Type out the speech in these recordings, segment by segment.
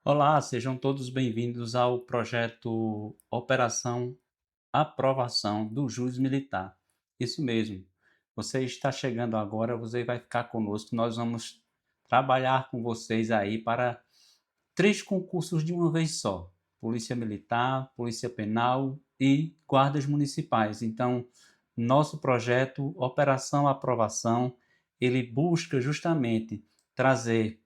Olá, sejam todos bem-vindos ao projeto Operação Aprovação do Jus Militar. Isso mesmo, você está chegando agora, você vai ficar conosco, nós vamos trabalhar com vocês aí para 3 concursos de uma vez só: Polícia Militar, Polícia Penal e Guardas Municipais. Então, nosso projeto Operação Aprovação, ele busca justamente trazer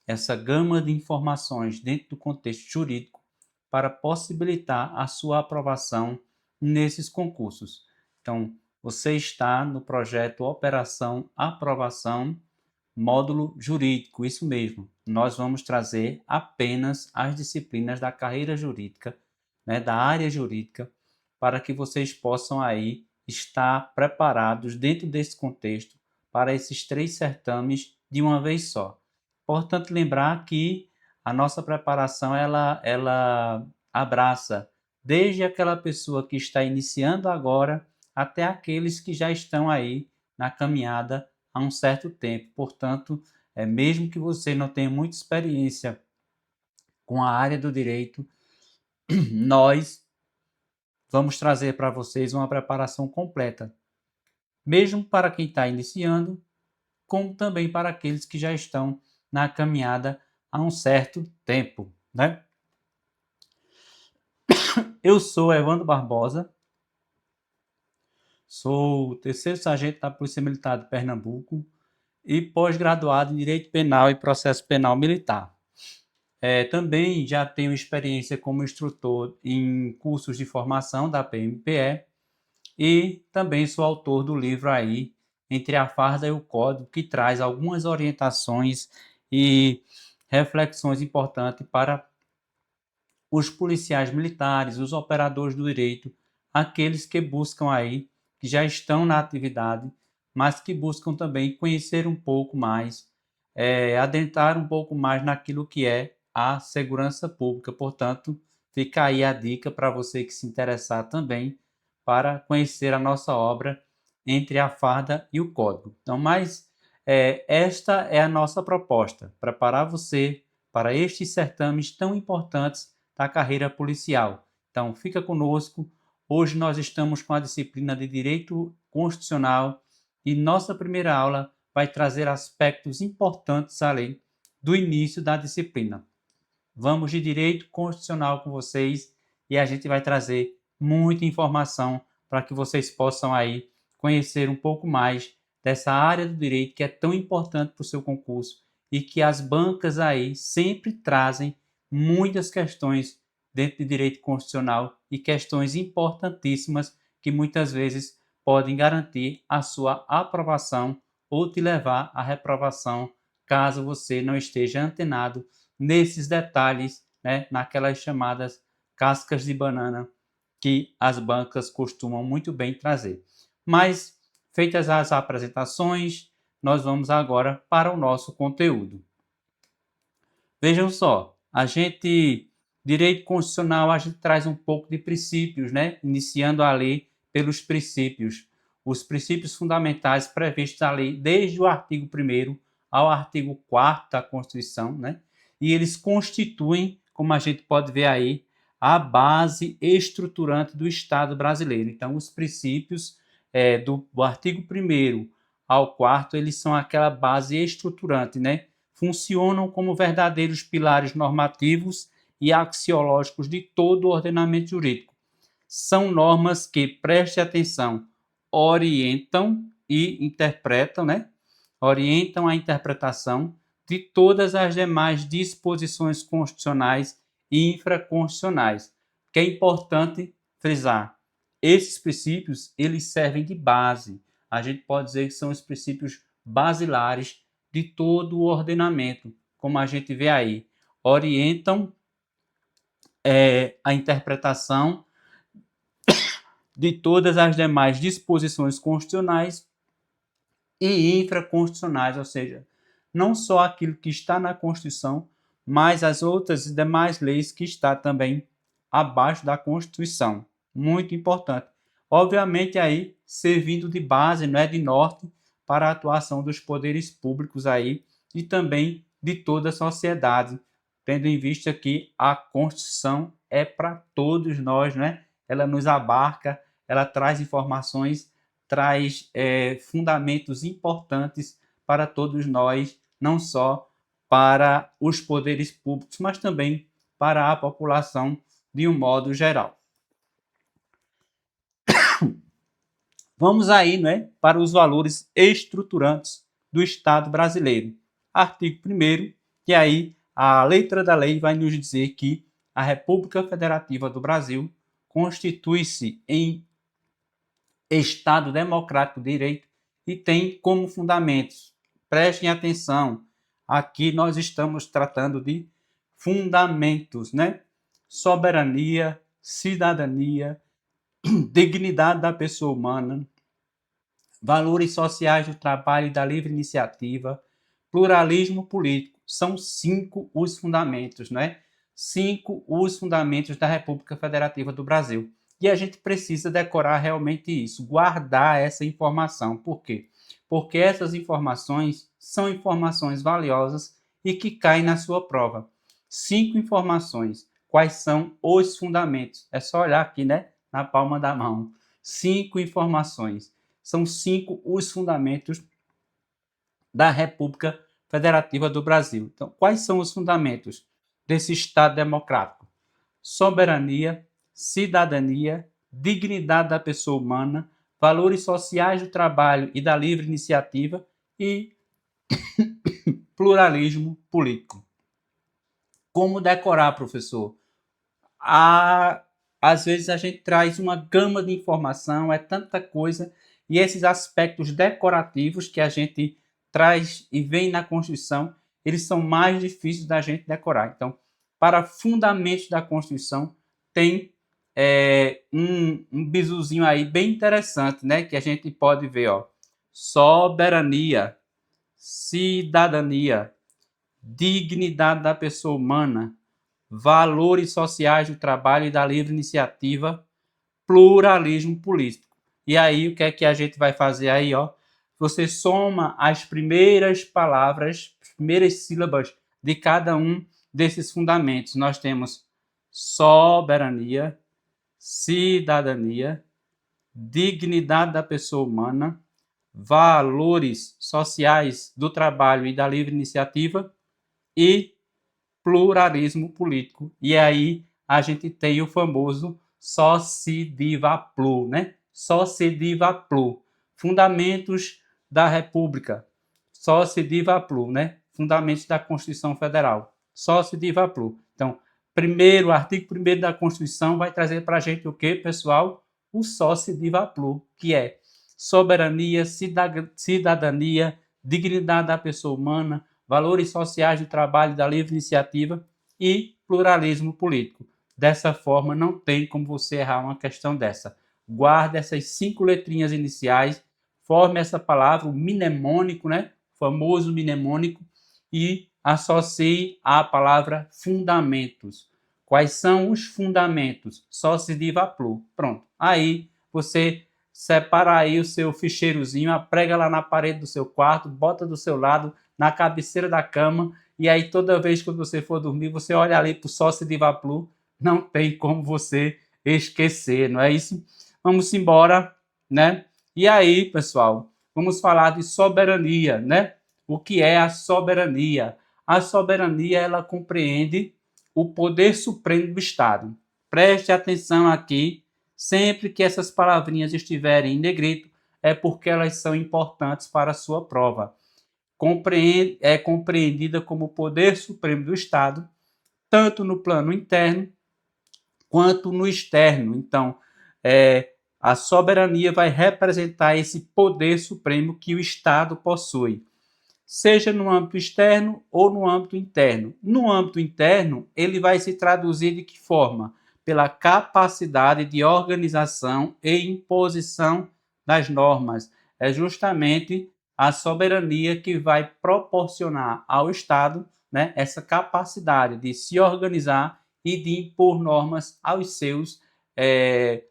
essa gama de informações dentro do contexto jurídico para possibilitar a sua aprovação nesses concursos. Então, você está no projeto Operação Aprovação Módulo jurídico, isso mesmo. Nós vamos trazer apenas as disciplinas da carreira jurídica, né, da área jurídica, para que vocês possam aí estar preparados dentro desse contexto para esses 3 certames de uma vez só. Importante lembrar que a nossa preparação ela abraça desde aquela pessoa que está iniciando agora até aqueles que já estão aí na caminhada há um certo tempo. Portanto, mesmo que você não tenha muita experiência com a área do direito, nós vamos trazer para vocês uma preparação completa, mesmo para quem está iniciando, como também para aqueles que já estão na caminhada há um certo tempo, né? Eu sou Evandro Barbosa, sou o terceiro sargento da Polícia Militar de Pernambuco e pós-graduado em Direito Penal e Processo Penal Militar. Também já tenho experiência como instrutor em cursos de formação da PMPE e também sou autor do livro aí Entre a Farda e o Código, que traz algumas orientações e reflexões importantes para os policiais militares, os operadores do direito, aqueles que buscam aí, que já estão na atividade, mas que buscam também conhecer um pouco mais, adentrar um pouco mais naquilo que é a segurança pública. Portanto, fica aí a dica para você que se interessar também para conhecer a nossa obra Entre a Farda e o Código. Então, esta é a nossa proposta, preparar você para estes certames tão importantes da carreira policial. Então, fica conosco. Hoje nós estamos com a disciplina de Direito Constitucional e nossa primeira aula vai trazer aspectos importantes além do início da disciplina. Vamos de Direito Constitucional com vocês e a gente vai trazer muita informação para que vocês possam aí conhecer um pouco mais dessa área do direito que é tão importante para o seu concurso e que as bancas aí sempre trazem muitas questões dentro de direito constitucional e questões importantíssimas que muitas vezes podem garantir a sua aprovação ou te levar à reprovação caso você não esteja antenado nesses detalhes, né, naquelas chamadas cascas de banana que as bancas costumam muito bem trazer. Mas, feitas as apresentações, nós vamos agora para o nosso conteúdo. Vejam só, direito constitucional, a gente traz um pouco de princípios, né? Iniciando a lei pelos princípios. Os princípios fundamentais previstos na lei, desde o artigo 1º ao artigo 4º da Constituição, né? E eles constituem, como a gente pode ver aí, a base estruturante do Estado brasileiro. Então, os princípios do artigo 1º ao 4º, eles são aquela base estruturante, né? Funcionam como verdadeiros pilares normativos e axiológicos de todo o ordenamento jurídico. São normas que, preste atenção, orientam e interpretam, né? Orientam a interpretação de todas as demais disposições constitucionais e infraconstitucionais. Que é importante frisar, esses princípios, eles servem de base. A gente pode dizer que são os princípios basilares de todo o ordenamento, como a gente vê aí. Orientam a interpretação de todas as demais disposições constitucionais e infraconstitucionais, ou seja, não só aquilo que está na Constituição, mas as outras demais leis que está também abaixo da Constituição. Muito importante. Obviamente aí servindo de base, não é, de norte para a atuação dos poderes públicos aí e também de toda a sociedade tendo em vista que a Constituição é para todos nós, né? Ela nos abarca, ela traz informações, traz fundamentos importantes para todos nós, não só para os poderes públicos, mas também para a população de um modo geral. Vamos aí, né, para os valores estruturantes do Estado brasileiro. Artigo 1º, que aí a letra da lei vai nos dizer que a República Federativa do Brasil constitui-se em Estado democrático de direito e tem como fundamentos, prestem atenção, aqui nós estamos tratando de fundamentos, né? Soberania, cidadania, dignidade da pessoa humana, valores sociais do trabalho e da livre iniciativa, pluralismo político. São 5 os fundamentos, né? 5 os fundamentos da República Federativa do Brasil. E a gente precisa decorar realmente isso, guardar essa informação. Por quê? Porque essas informações são informações valiosas e que caem na sua prova. 5 informações. Quais são os fundamentos? É só olhar aqui, né? Na palma da mão. 5 informações. São 5 os fundamentos da República Federativa do Brasil. Então, quais são os fundamentos desse Estado democrático? Soberania, cidadania, dignidade da pessoa humana, valores sociais do trabalho e da livre iniciativa e pluralismo político. Como decorar, professor? Às vezes a gente traz uma gama de informação, é tanta coisa, e esses aspectos decorativos que a gente traz e vem na Constituição, eles são mais difíceis da gente decorar. Então, para fundamentos da Constituição, tem um bizuzinho aí bem interessante, né? Que a gente pode ver, ó. Soberania, cidadania, dignidade da pessoa humana, valores sociais do trabalho e da livre iniciativa, pluralismo político. E aí, o que é que a gente vai fazer aí, ó? Você soma as primeiras palavras, as primeiras sílabas de cada um desses fundamentos. Nós temos soberania, cidadania, dignidade da pessoa humana, valores sociais do trabalho e da livre iniciativa e pluralismo político. E aí a gente tem o famoso só se diva plu, né? Só se diva plu. Fundamentos da República. Só se diva plu, né? Fundamentos da Constituição Federal. Só se diva plu. Então, primeiro, o artigo 1º da Constituição vai trazer para a gente o que, pessoal? O só se diva plu, que é soberania, cidadania, dignidade da pessoa humana, valores sociais do trabalho e da livre iniciativa e pluralismo político. Dessa forma, não tem como você errar uma questão dessa. Guarde essas 5 letrinhas iniciais, forme essa palavra, o mnemônico, né? O famoso mnemônico, e associe a palavra fundamentos. Quais são os fundamentos? Só se diva plu. Pronto. Aí você separa aí o seu ficheirozinho, prega lá na parede do seu quarto, bota do seu lado, na cabeceira da cama, e aí toda vez que você for dormir, você olha ali para o sócio de Vaplu, não tem como você esquecer, não é isso? Vamos embora, né? E aí, pessoal, vamos falar de soberania, né? O que é a soberania? A soberania, ela compreende o poder supremo do Estado. Preste atenção aqui, sempre que essas palavrinhas estiverem em negrito, é porque elas são importantes para a sua prova. É compreendida como o poder supremo do Estado, tanto no plano interno quanto no externo. Então, a soberania vai representar esse poder supremo que o Estado possui, seja no âmbito externo ou no âmbito interno. No âmbito interno, ele vai se traduzir de que forma? Pela capacidade de organização e imposição das normas. É justamente a soberania que vai proporcionar ao Estado, né, essa capacidade de se organizar e de impor normas aos seus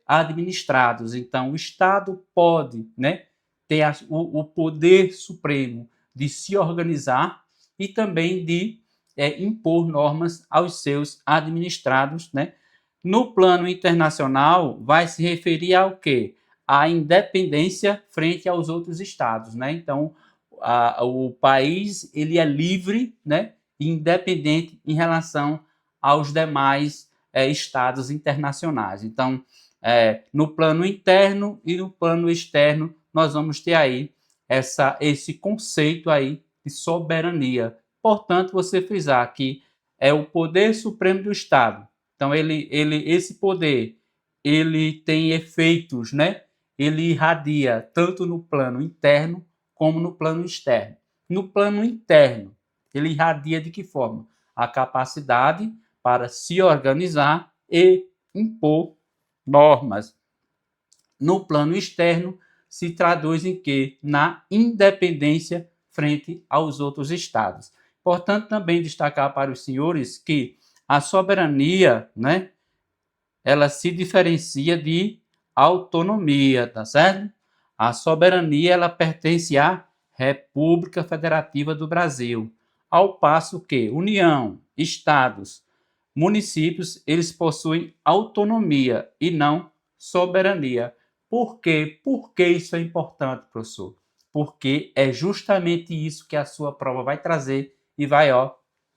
administrados. Então, o Estado pode, né, ter o poder supremo de se organizar e também de impor normas aos seus administrados, né? No plano internacional, vai se referir ao quê? A independência frente aos outros estados, né? Então, o país ele é livre, né? E independente em relação aos demais estados internacionais. Então, no plano interno e no plano externo, nós vamos ter aí esse conceito aí de soberania. Portanto, você frisar que é o poder supremo do Estado. Então, esse poder, ele tem efeitos, né? Ele irradia tanto no plano interno como no plano externo. No plano interno, ele irradia de que forma? A capacidade para se organizar e impor normas. No plano externo, se traduz em quê? Na independência frente aos outros estados. Portanto, também destacar para os senhores que a soberania, né, ela se diferencia de autonomia, tá certo? A soberania ela pertence à República Federativa do Brasil, ao passo que União, estados, municípios, eles possuem autonomia e não soberania. Por quê? Por que isso é importante, professor? Porque é justamente isso que a sua prova vai trazer e vai,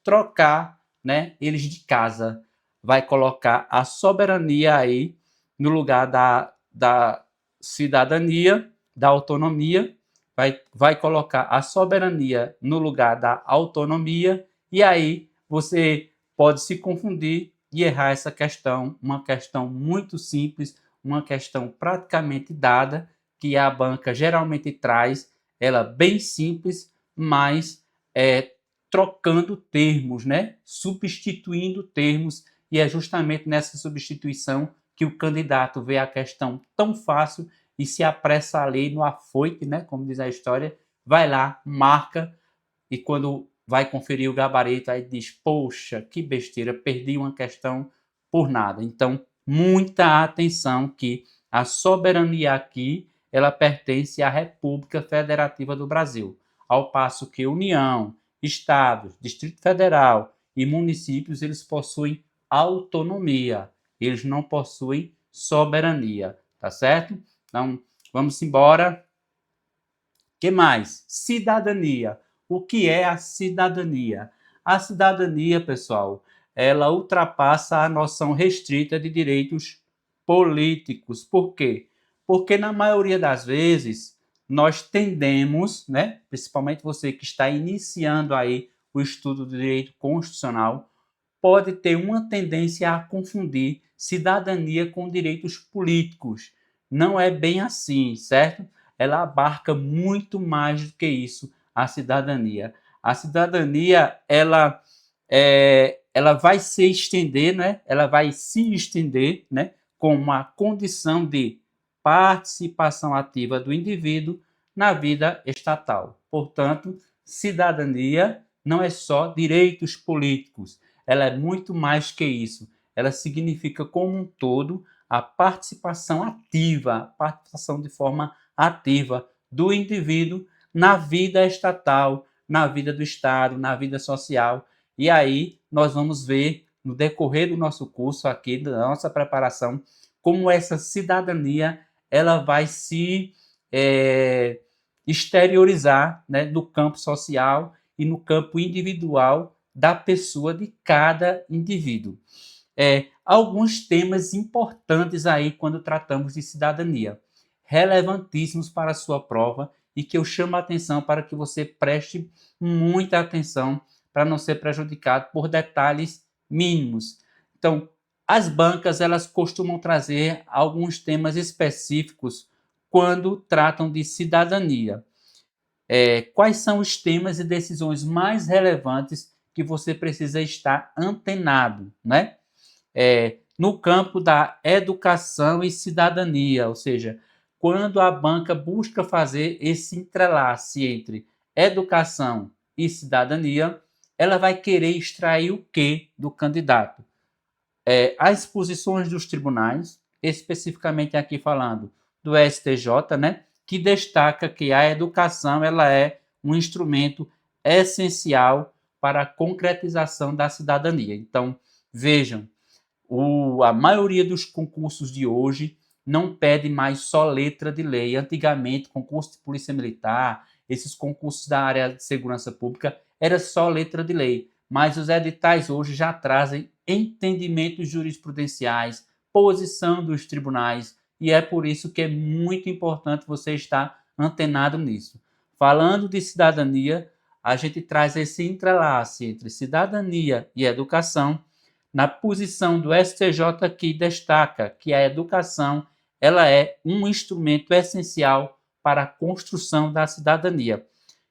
trocar, né, eles de casa. Vai colocar a soberania aí no lugar da cidadania, da autonomia, vai colocar a soberania no lugar da autonomia, e aí você pode se confundir e errar essa questão, uma questão muito simples, uma questão praticamente dada, que a banca geralmente traz, ela bem simples, mas trocando termos, né? Substituindo termos, e é justamente nessa substituição que o candidato vê a questão tão fácil e se apressa ali no afoite, né? Como diz a história, vai lá, marca, e quando vai conferir o gabarito, aí diz, poxa, que besteira, perdi uma questão por nada. Então, muita atenção que a soberania aqui, ela pertence à República Federativa do Brasil, ao passo que União, Estados, Distrito Federal e municípios, eles possuem autonomia, eles não possuem soberania, tá certo? Então, vamos embora. Que mais? Cidadania. O que é a cidadania? A cidadania, pessoal, ela ultrapassa a noção restrita de direitos políticos. Por quê? Porque na maioria das vezes nós tendemos, né, principalmente você que está iniciando aí o estudo do direito constitucional, pode ter uma tendência a confundir cidadania com direitos políticos. Não é bem assim, certo? Ela abarca muito mais do que isso, a cidadania. A cidadania, ela vai se estender, né? Ela vai se estender, né? Com uma condição de participação ativa do indivíduo na vida estatal. Portanto, cidadania não é só direitos políticos, ela é muito mais que isso. Ela significa, como um todo, a participação ativa, a participação de forma ativa do indivíduo na vida estatal, na vida do Estado, na vida social. E aí nós vamos ver, no decorrer do nosso curso aqui, da nossa preparação, como essa cidadania ela vai se exteriorizar, né, no campo social e no campo individual da pessoa, de cada indivíduo. Alguns temas importantes aí quando tratamos de cidadania, relevantíssimos para a sua prova e que eu chamo a atenção para que você preste muita atenção para não ser prejudicado por detalhes mínimos. Então, as bancas elas costumam trazer alguns temas específicos quando tratam de cidadania. Quais são os temas e decisões mais relevantes que você precisa estar antenado, né? No campo da educação e cidadania, ou seja, quando a banca busca fazer esse entrelace entre educação e cidadania, ela vai querer extrair o que do candidato? As posições dos tribunais, especificamente aqui falando do STJ, né, que destaca que a educação ela é um instrumento essencial para a concretização da cidadania. Então, vejam, a maioria dos concursos de hoje não pede mais só letra de lei. Antigamente, concurso de polícia militar, esses concursos da área de segurança pública, era só letra de lei. Mas os editais hoje já trazem entendimentos jurisprudenciais, posição dos tribunais, e é por isso que é muito importante você estar antenado nisso. Falando de cidadania, a gente traz esse entrelace entre cidadania e educação, na posição do STJ, que destaca que a educação ela é um instrumento essencial para a construção da cidadania.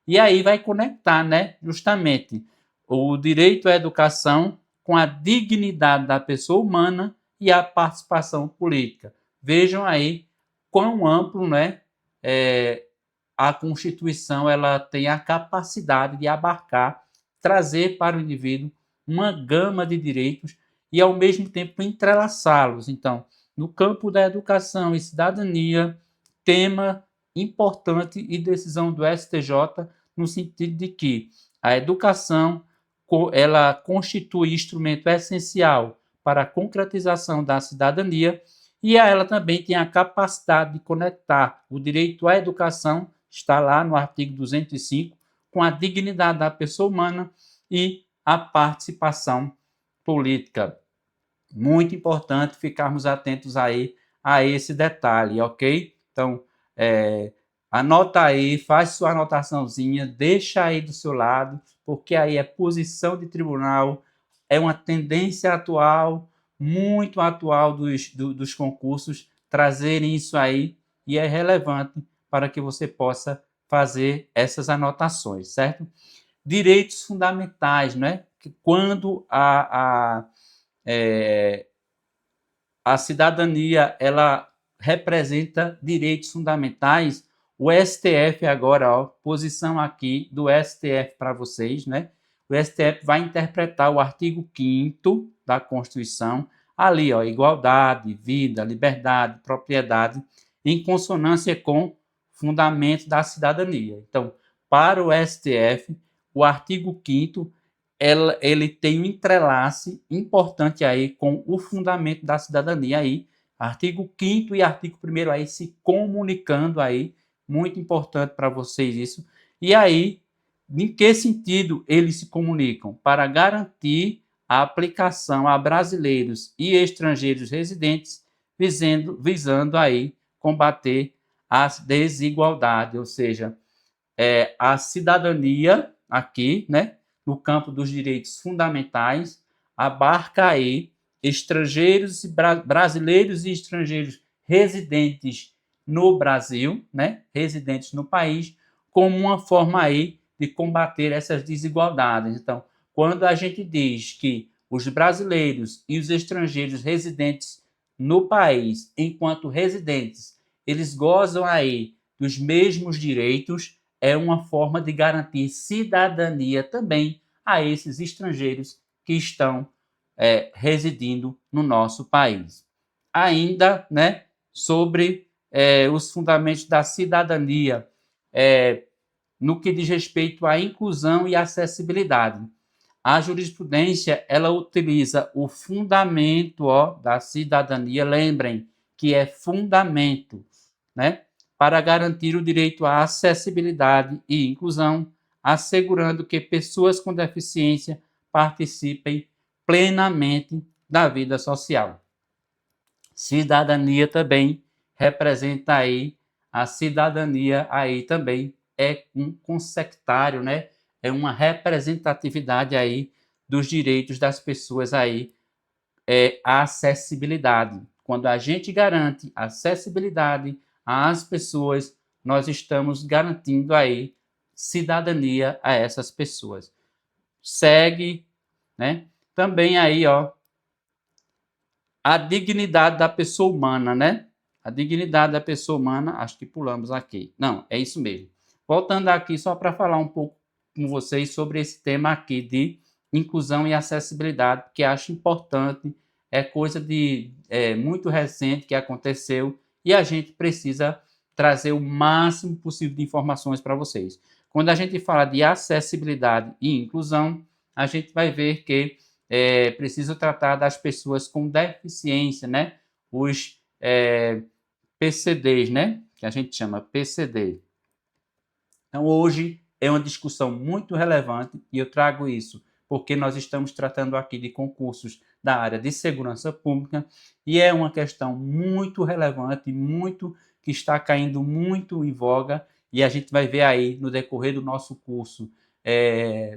E aí vai conectar, né, justamente o direito à educação com a dignidade da pessoa humana e a participação política. Vejam aí quão amplo, né, a Constituição ela tem a capacidade de abarcar, trazer para o indivíduo uma gama de direitos e, ao mesmo tempo, entrelaçá-los. Então, no campo da educação e cidadania, tema importante e decisão do STJ no sentido de que a educação ela constitui instrumento essencial para a concretização da cidadania e ela também tem a capacidade de conectar o direito à educação, está lá no artigo 205, com a dignidade da pessoa humana e a participação política. Muito importante ficarmos atentos aí a esse detalhe, ok? Então, anota aí, faz sua anotaçãozinha, deixa aí do seu lado, porque aí é posição de tribunal, é uma tendência atual, muito atual dos concursos, trazerem isso aí, e é relevante para que você possa fazer essas anotações, certo? Direitos fundamentais, né? Que quando a cidadania ela representa direitos fundamentais, o STF agora, ó, posição aqui do STF para vocês, né? O STF vai interpretar o artigo 5º da Constituição, ali, ó, igualdade, vida, liberdade, propriedade, em consonância com fundamento da cidadania. Então, para o STF, o artigo 5º ele tem um entrelace importante aí com o fundamento da cidadania aí, artigo 5º e artigo 1º aí se comunicando aí, muito importante para vocês isso. E aí, em que sentido eles se comunicam? Para garantir a aplicação a brasileiros e estrangeiros residentes, visando aí combater as desigualdades, ou seja, a cidadania aqui, né, no campo dos direitos fundamentais, abarca aí estrangeiros, brasileiros e estrangeiros residentes no Brasil, né, residentes no país, como uma forma aí de combater essas desigualdades. Então, quando a gente diz que os brasileiros e os estrangeiros residentes no país, enquanto residentes, eles gozam aí dos mesmos direitos, é uma forma de garantir cidadania também a esses estrangeiros que estão residindo no nosso país. Ainda, né, sobre os fundamentos da cidadania, no que diz respeito à inclusão e acessibilidade. A jurisprudência ela utiliza o fundamento da cidadania, lembrem que é fundamento, né, para garantir o direito à acessibilidade e inclusão, assegurando que pessoas com deficiência participem plenamente da vida social. Cidadania também representa aí, a cidadania aí também é um consectário, né? É uma representatividade aí dos direitos das pessoas aí, a acessibilidade. Quando a gente garante acessibilidade às pessoas, nós estamos garantindo aí cidadania a essas pessoas. Segue, né? Também aí, ó, a dignidade da pessoa humana, né? A dignidade da pessoa humana, acho que pulamos aqui. Não, é isso mesmo. Voltando aqui só para falar um pouco com vocês sobre esse tema aqui de inclusão e acessibilidade, que acho importante, é coisa de muito recente que aconteceu e a gente precisa trazer o máximo possível de informações para vocês. Quando a gente fala de acessibilidade e inclusão, a gente vai ver que é preciso tratar das pessoas com deficiência, né? Os PCDs, né? Que a gente chama PCD. Então, hoje é uma discussão muito relevante e eu trago isso porque nós estamos tratando aqui de concursos da área de segurança pública e é uma questão muito relevante, muito que está caindo muito em voga e a gente vai ver aí no decorrer do nosso curso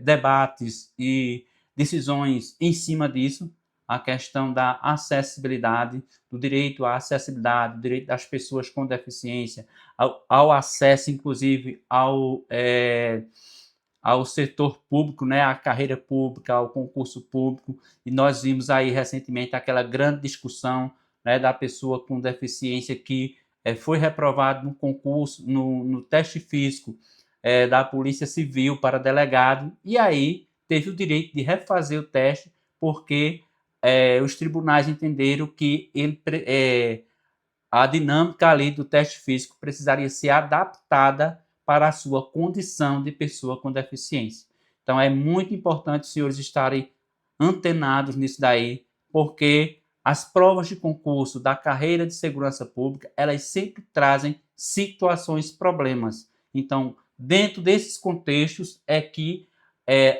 debates e decisões em cima disso, a questão da acessibilidade, do direito à acessibilidade, do direito das pessoas com deficiência, ao acesso, inclusive, ao setor público, né, à carreira pública, ao concurso público. E nós vimos aí recentemente aquela grande discussão, né, da pessoa com deficiência que foi reprovado no concurso, no teste físico da Polícia Civil para delegado, e aí teve o direito de refazer o teste, porque os tribunais entenderam que a dinâmica ali do teste físico precisaria ser adaptada para a sua condição de pessoa com deficiência. Então é muito importante os senhores estarem antenados nisso daí, porque as provas de concurso da carreira de segurança pública, elas sempre trazem situações, problemas. Então, dentro desses contextos é que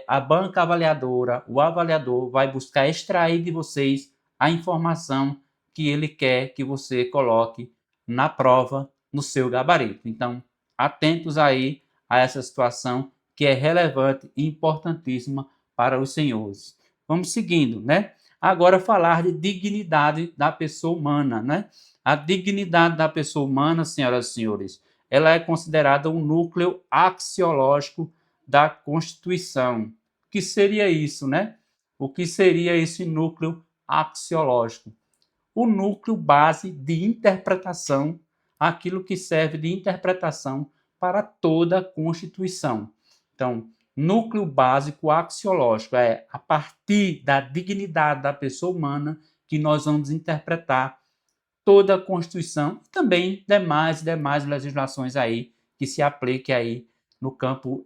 a banca avaliadora, o avaliador vai buscar extrair de vocês a informação que ele quer que você coloque na prova, no seu gabarito. Então, atentos aí a essa situação que é relevante e importantíssima para os senhores. Vamos seguindo, né? Agora falar de dignidade da pessoa humana, né? A dignidade da pessoa humana, senhoras e senhores, ela é considerada um núcleo axiológico da Constituição. O que seria isso, né? O que seria esse núcleo axiológico? O núcleo base de interpretação, aquilo que serve de interpretação para toda a Constituição. Então, núcleo básico axiológico é a partir da dignidade da pessoa humana que nós vamos interpretar toda a Constituição e também demais legislações aí que se apliquem aí no campo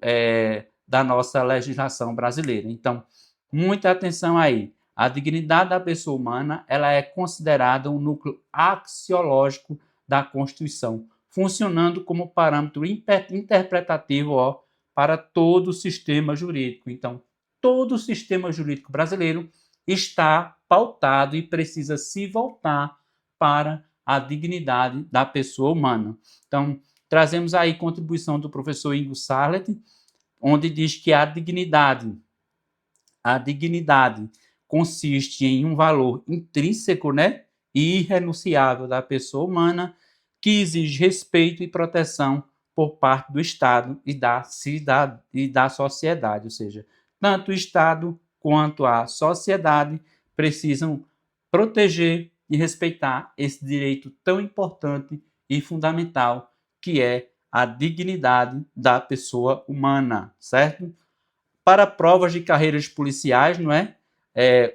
da nossa legislação brasileira. Então, muita atenção aí. A dignidade da pessoa humana, ela é considerada um núcleo axiológico da Constituição, funcionando como parâmetro interpretativo para todo o sistema jurídico. Então, todo o sistema jurídico brasileiro está pautado e precisa se voltar para a dignidade da pessoa humana. Então, trazemos aí contribuição do professor Ingo Sarlet, onde diz que a dignidade consiste em um valor intrínseco, né, e irrenunciável da pessoa humana, que exige respeito e proteção por parte do Estado e da sociedade, ou seja, tanto o Estado quanto a sociedade precisam proteger e respeitar esse direito tão importante e fundamental que é a dignidade da pessoa humana, certo? Para provas de carreiras policiais, não é?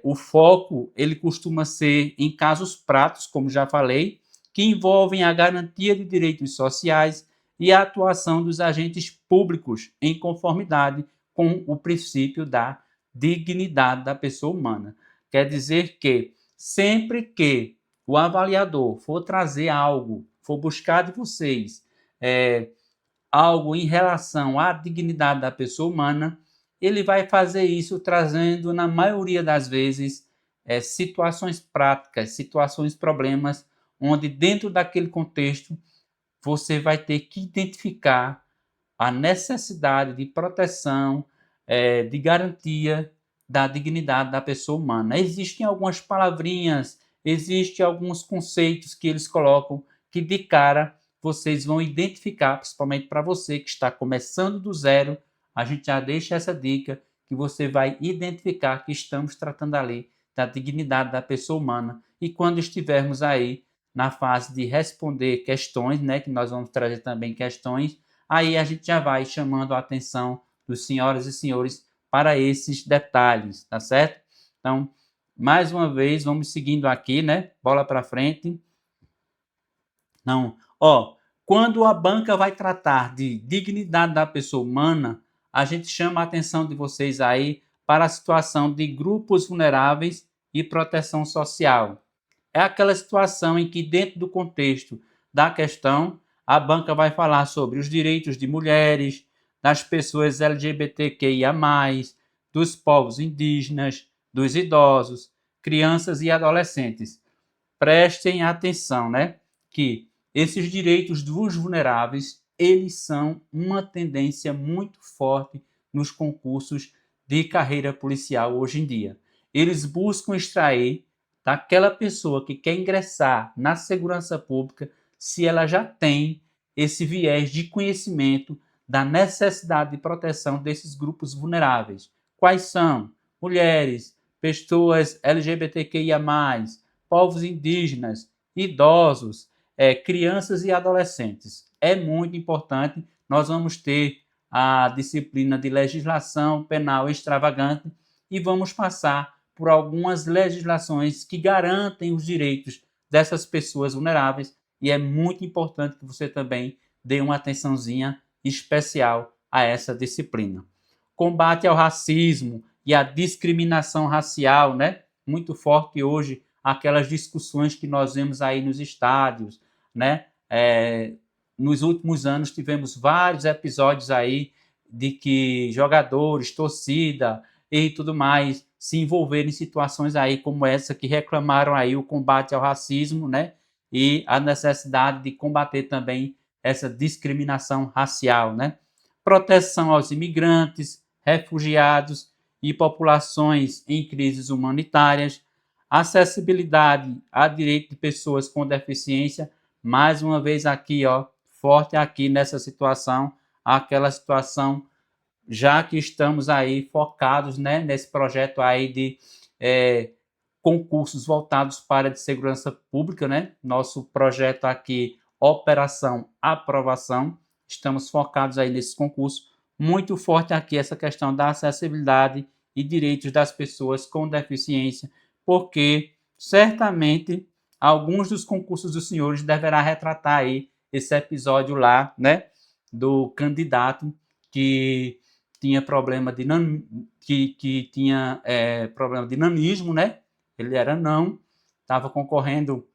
O foco ele costuma ser em casos práticos, como já falei, que envolvem a garantia de direitos sociais e a atuação dos agentes públicos em conformidade com o princípio da dignidade da pessoa humana. Quer dizer que sempre que o avaliador for trazer algo, for buscar de vocês algo em relação à dignidade da pessoa humana, ele vai fazer isso trazendo, na maioria das vezes, situações práticas, situações, problemas, onde dentro daquele contexto você vai ter que identificar a necessidade de proteção, de garantia da dignidade da pessoa humana. Existem algumas palavrinhas, existem alguns conceitos que eles colocam que de cara vocês vão identificar, principalmente para você que está começando do zero, a gente já deixa essa dica que você vai identificar que estamos tratando ali da dignidade da pessoa humana. E quando estivermos aí na fase de responder questões, né, que nós vamos trazer também questões, aí a gente já vai chamando a atenção dos senhoras e senhores para esses detalhes, tá certo? Então, mais uma vez, vamos seguindo aqui, né? Bola para frente. Não, quando a banca vai tratar de dignidade da pessoa humana, a gente chama a atenção de vocês aí para a situação de grupos vulneráveis e proteção social. É aquela situação em que, dentro do contexto da questão, a banca vai falar sobre os direitos de mulheres, das pessoas LGBTQIA+, dos povos indígenas, dos idosos, crianças e adolescentes. Prestem atenção, né? Que esses direitos dos vulneráveis, eles são uma tendência muito forte nos concursos de carreira policial hoje em dia. Eles buscam extrair daquela pessoa que quer ingressar na segurança pública se ela já tem esse viés de conhecimento da necessidade de proteção desses grupos vulneráveis. Quais são? Mulheres, pessoas LGBTQIA+, povos indígenas, idosos, crianças e adolescentes. É muito importante. Nós vamos ter a disciplina de legislação penal extravagante e vamos passar por algumas legislações que garantem os direitos dessas pessoas vulneráveis e é muito importante que você também dê uma atençãozinha especial a essa disciplina. Combate ao racismo e à discriminação racial, né? Muito forte hoje aquelas discussões que nós vemos aí nos estádios, né? Nos últimos anos tivemos vários episódios aí de que jogadores, torcida e tudo mais se envolveram em situações aí como essa que reclamaram aí o combate ao racismo, né? E a necessidade de combater também essa discriminação racial, né? Proteção aos imigrantes, refugiados e populações em crises humanitárias, acessibilidade a direito de pessoas com deficiência, mais uma vez aqui, ó, forte aqui nessa situação, aquela situação, já que estamos aí focados, né, nesse projeto aí de concursos voltados para a de segurança pública, né? Nosso projeto aqui, Operação Aprovação, estamos focados aí nesse concurso, muito forte aqui essa questão da acessibilidade e direitos das pessoas com deficiência, porque certamente alguns dos concursos dos senhores deverá retratar aí esse episódio lá, né, do candidato que tinha problema de que tinha problema de nanismo, né? Ele era não, estava concorrendo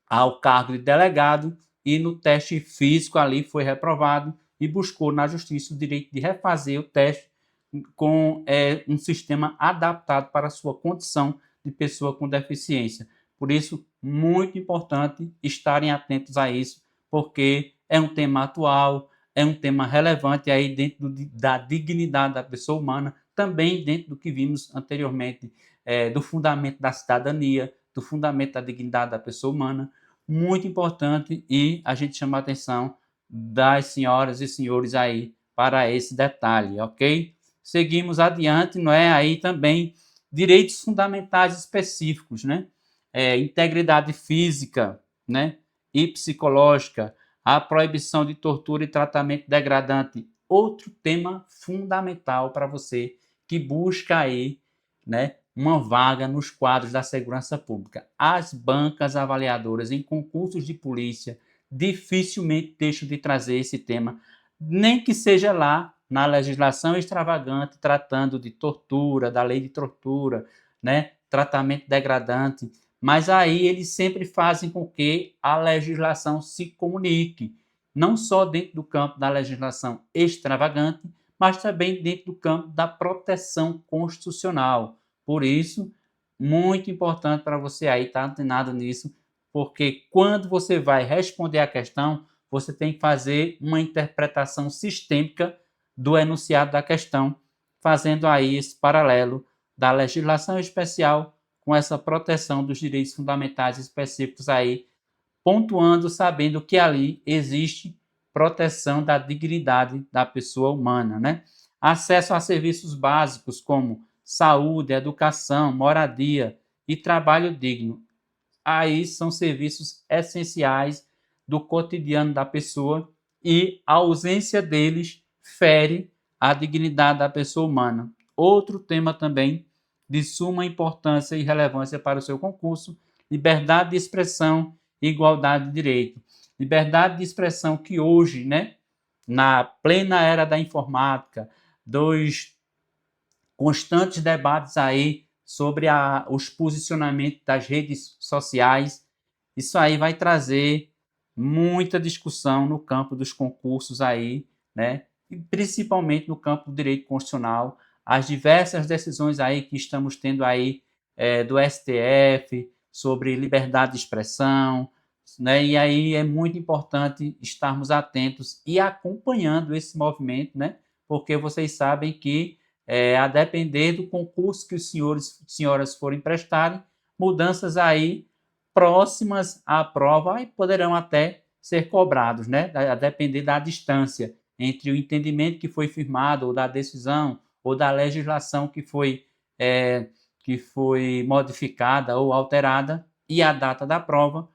ao cargo de delegado e no teste físico ali foi reprovado e buscou na justiça o direito de refazer o teste com um sistema adaptado para a sua condição de pessoa com deficiência. Por isso, muito importante estarem atentos a isso, porque é um tema atual, é um tema relevante aí dentro da dignidade da pessoa humana, também dentro do que vimos anteriormente, do fundamento da cidadania, do fundamento da dignidade da pessoa humana, muito importante e a gente chama a atenção das senhoras e senhores aí para esse detalhe, ok? Seguimos adiante, não é? Aí também direitos fundamentais específicos, né? Integridade física, né? E psicológica, a proibição de tortura e tratamento degradante, outro tema fundamental para você que busca aí, né, uma vaga nos quadros da segurança pública. As bancas avaliadoras em concursos de polícia dificilmente deixam de trazer esse tema, nem que seja lá na legislação extravagante tratando de tortura, da lei de tortura, né, tratamento degradante, mas aí eles sempre fazem com que a legislação se comunique, não só dentro do campo da legislação extravagante, mas também dentro do campo da proteção constitucional. Por isso, muito importante para você aí estar antenado nisso, porque quando você vai responder a questão, você tem que fazer uma interpretação sistêmica do enunciado da questão, fazendo aí esse paralelo da legislação especial com essa proteção dos direitos fundamentais específicos aí, pontuando, sabendo que ali existe proteção da dignidade da pessoa humana, né? Acesso a serviços básicos como saúde, educação, moradia e trabalho digno. Aí são serviços essenciais do cotidiano da pessoa e a ausência deles fere a dignidade da pessoa humana. Outro tema também de suma importância e relevância para o seu concurso, liberdade de expressão e igualdade de direito. Liberdade de expressão que hoje, né, na plena era da informática, dos constantes debates aí sobre os posicionamentos das redes sociais. Isso aí vai trazer muita discussão no campo dos concursos aí, né? E principalmente no campo do direito constitucional, as diversas decisões aí que estamos tendo aí do STF sobre liberdade de expressão, né? E aí é muito importante estarmos atentos e acompanhando esse movimento, né? Porque vocês sabem que a depender do concurso que os senhoras forem prestarem, mudanças aí próximas à prova e poderão até ser cobrados, né? A depender da distância entre o entendimento que foi firmado, ou da decisão, ou da legislação que foi modificada ou alterada, e a data da prova,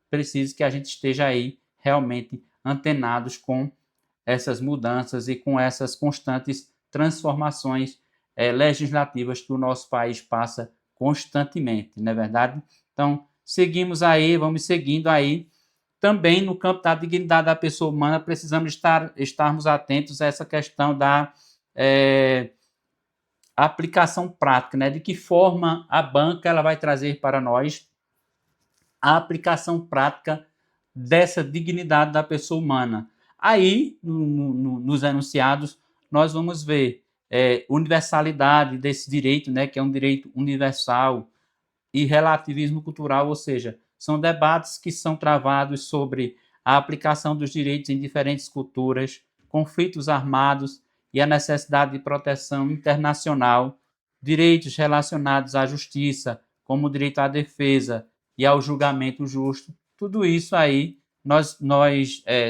preciso que a gente esteja aí realmente antenados com essas mudanças e com essas constantes transformações legislativas que o nosso país passa constantemente, não é verdade? Então, seguimos aí, vamos seguindo aí. Também no campo da dignidade da pessoa humana, precisamos estarmos atentos a essa questão da aplicação prática, né? De que forma a banca ela vai trazer para nós a aplicação prática dessa dignidade da pessoa humana. Aí, nos enunciados, nós vamos ver universalidade desse direito, né, que é um direito universal, e relativismo cultural, ou seja, são debates que são travados sobre a aplicação dos direitos em diferentes culturas, conflitos armados e a necessidade de proteção internacional, direitos relacionados à justiça, como o direito à defesa e ao julgamento justo. Tudo isso aí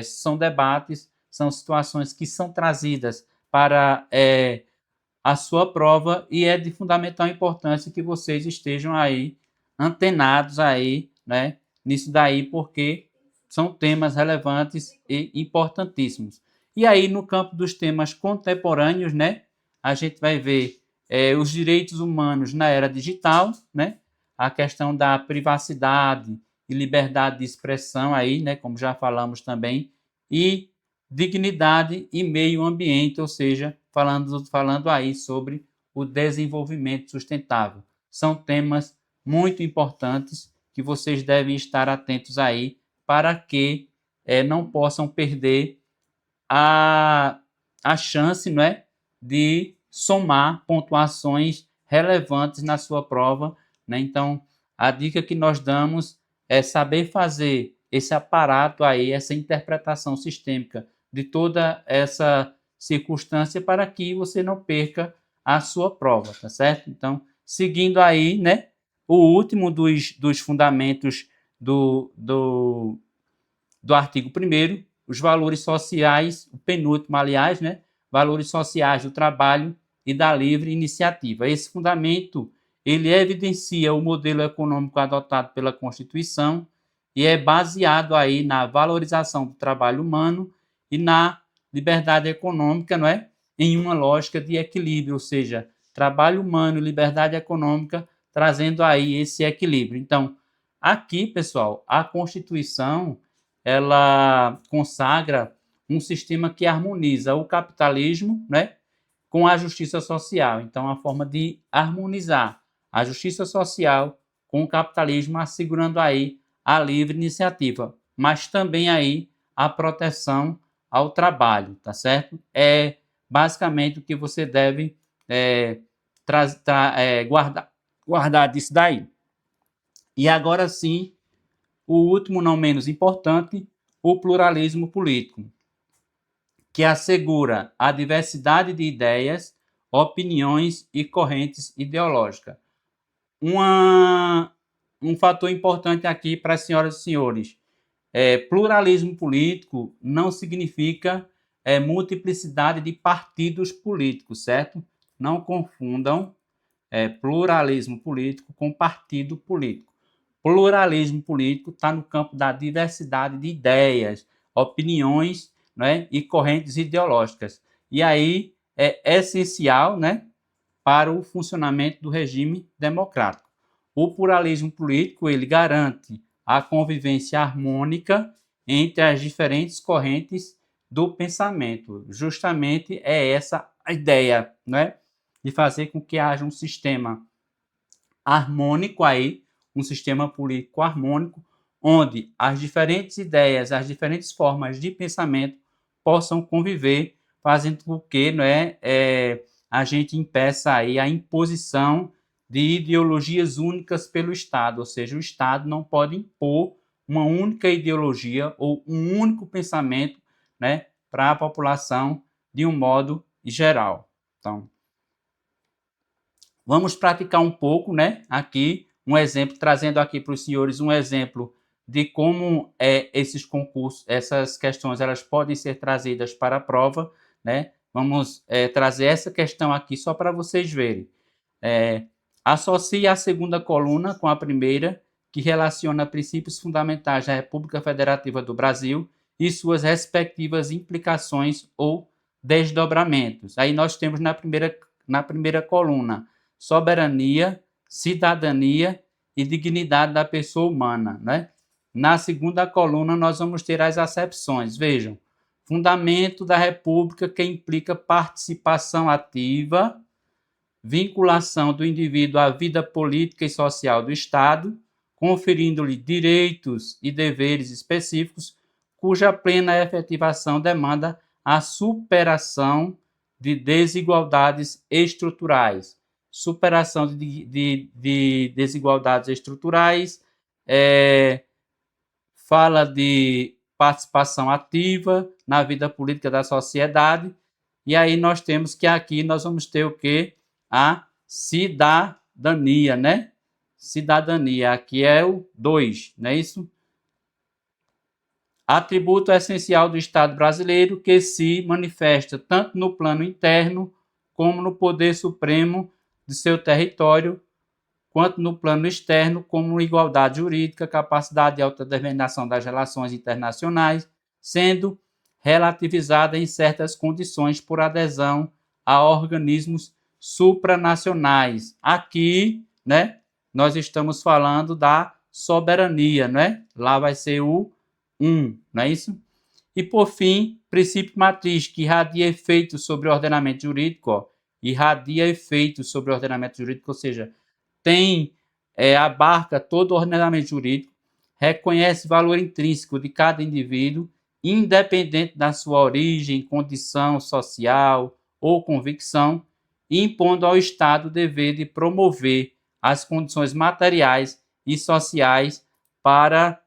são debates, são situações que são trazidas para a sua prova e é de fundamental importância que vocês estejam aí antenados aí, né, nisso daí, porque são temas relevantes e importantíssimos. E aí, no campo dos temas contemporâneos, né, a gente vai ver os direitos humanos na era digital, né, a questão da privacidade e liberdade de expressão aí, né, como já falamos também, e dignidade e meio ambiente, ou seja, falando aí sobre o desenvolvimento sustentável. São temas muito importantes que vocês devem estar atentos aí para que não possam perder a chance, não é, de somar pontuações relevantes na sua prova, né? Então, a dica que nós damos é saber fazer esse aparato aí, essa interpretação sistêmica de toda essa circunstância para que você não perca a sua prova, tá certo? Então, seguindo aí, né, o último dos fundamentos do artigo 1º, os valores sociais, o penúltimo, aliás, né, valores sociais do trabalho e da livre iniciativa. Esse fundamento, ele evidencia o modelo econômico adotado pela Constituição e é baseado aí na valorização do trabalho humano e na liberdade econômica, não é? Em uma lógica de equilíbrio, ou seja, trabalho humano e liberdade econômica trazendo aí esse equilíbrio. Então, aqui, pessoal, a Constituição ela consagra um sistema que harmoniza o capitalismo, né, com a justiça social. Então, a forma de harmonizar a justiça social com o capitalismo, assegurando aí a livre iniciativa, mas também aí a proteção ao trabalho, tá certo? É basicamente o que você deve guardar disso daí. E agora sim, o último, não menos importante, o pluralismo político, que assegura a diversidade de ideias, opiniões e correntes ideológicas. Um fator importante aqui para as senhoras e senhores, pluralismo político não significa multiplicidade de partidos políticos, certo? Não confundam pluralismo político com partido político. Pluralismo político está no campo da diversidade de ideias, opiniões, né, e correntes ideológicas. E aí é essencial, né, para o funcionamento do regime democrático. O pluralismo político ele garante a convivência harmônica entre as diferentes correntes do pensamento. Justamente é essa a ideia, né, de fazer com que haja um sistema harmônico aí, um sistema político harmônico, onde as diferentes ideias, as diferentes formas de pensamento possam conviver, fazendo com que, a gente impeça aí a imposição de ideologias únicas pelo Estado, ou seja, o Estado não pode impor uma única ideologia ou um único pensamento, né, para a população de um modo geral. Então, vamos praticar um pouco, né, aqui um exemplo, trazendo aqui para os senhores um exemplo de como esses concursos, essas questões, elas podem ser trazidas para a prova, né? Vamos trazer essa questão aqui só para vocês verem. Associe a segunda coluna com a primeira, que relaciona princípios fundamentais da República Federativa do Brasil e suas respectivas implicações ou desdobramentos. Aí nós temos na primeira coluna soberania, cidadania e dignidade da pessoa humana, né? Na segunda coluna nós vamos ter as acepções. Vejam, fundamento da República, que implica participação ativa, vinculação do indivíduo à vida política e social do Estado, conferindo-lhe direitos e deveres específicos, cuja plena efetivação demanda a superação de desigualdades estruturais. Superação de desigualdades estruturais, fala de participação ativa na vida política da sociedade, e aí nós temos que aqui nós vamos ter o quê? A cidadania, né? Cidadania, aqui é o 2, não é isso? Atributo essencial do Estado brasileiro que se manifesta tanto no plano interno como no poder supremo de seu território, quanto no plano externo, como igualdade jurídica, capacidade de autodeterminação das relações internacionais, sendo relativizada em certas condições por adesão a organismos supranacionais. Aqui, né, nós estamos falando da soberania, né? Lá vai ser o 1, não é isso? E, por fim, princípio matriz, que irradia efeitos sobre o ordenamento jurídico, irradia efeitos sobre o ordenamento jurídico, ou seja, abarca todo o ordenamento jurídico, reconhece valor intrínseco de cada indivíduo, independente da sua origem, condição social ou convicção, impondo ao Estado o dever de promover as condições materiais e sociais para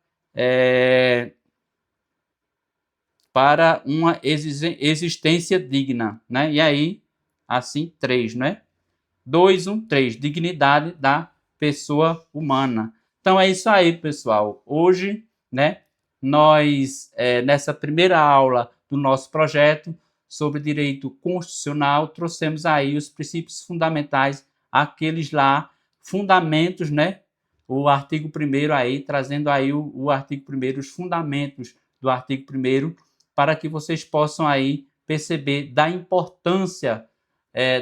uma existência digna, né? E aí, assim, 3, né? 2, 1, 3, dignidade da pessoa humana. Então é isso aí, pessoal. Hoje, né, nós, nessa primeira aula do nosso projeto sobre direito constitucional, trouxemos aí os princípios fundamentais, aqueles lá, fundamentos, né? O artigo 1º aí, trazendo aí o artigo 1º, os fundamentos do artigo 1º, para que vocês possam aí perceber da importância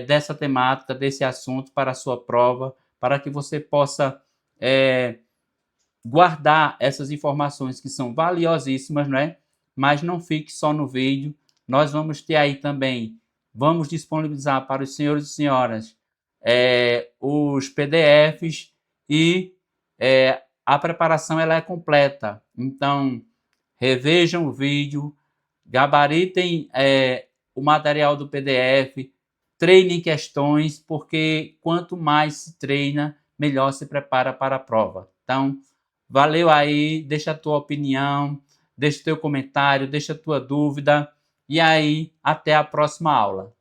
dessa temática, desse assunto para a sua prova, para que você possa guardar essas informações que são valiosíssimas, não é? Mas não fique só no vídeo. Nós vamos ter aí também, vamos disponibilizar para os senhores e senhoras os PDFs e a preparação ela é completa. Então, revejam o vídeo, gabaritem o material do PDF, treinem questões, porque quanto mais se treina, melhor se prepara para a prova. Então, valeu aí, deixa a tua opinião, deixa o teu comentário, deixa a tua dúvida, e aí, até a próxima aula.